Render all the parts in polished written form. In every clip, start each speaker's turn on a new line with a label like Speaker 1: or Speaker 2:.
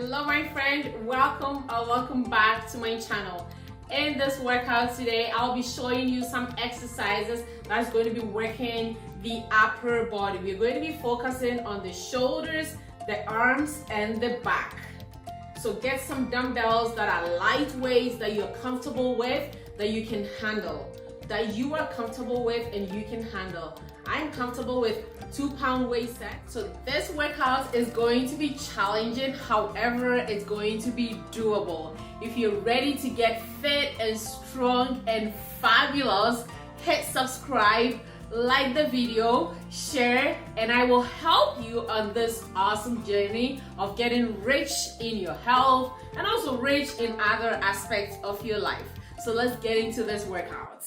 Speaker 1: Hello my friend, welcome back to my channel. In this workout today, I'll be showing you some exercises that's going to be working the upper body. We're going to be focusing on the shoulders, the arms, and the back. So get some dumbbells that are lightweight, that you're comfortable with, that you can handle. That you are comfortable with and you can handle. I'm comfortable with 2-pound weight set. So this workout is going to be challenging, however, it's going to be doable. If you're ready to get fit and strong and fabulous, hit subscribe, like the video, share, and I will help you on this awesome journey of getting rich in your health and also rich in other aspects of your life. So let's get into this workout.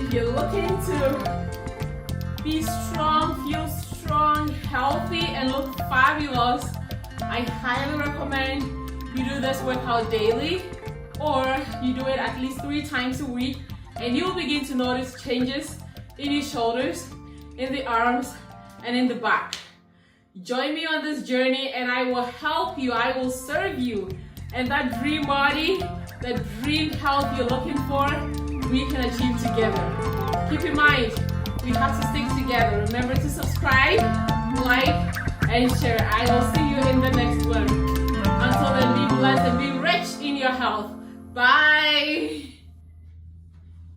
Speaker 1: if you're looking to be strong, feel strong, healthy, and look fabulous, I highly recommend you do this workout daily, or you do it at least 3 times a week, and you'll begin to notice changes in your shoulders, in the arms, and in the back. Join me on this journey and I will help you, I will serve you, and that dream body, that dream health you're looking for, we can achieve together. Keep in mind, we have to stick together. Remember to subscribe, like, and share. I will see you in the next one. Until then, be blessed and be rich in your health. Bye.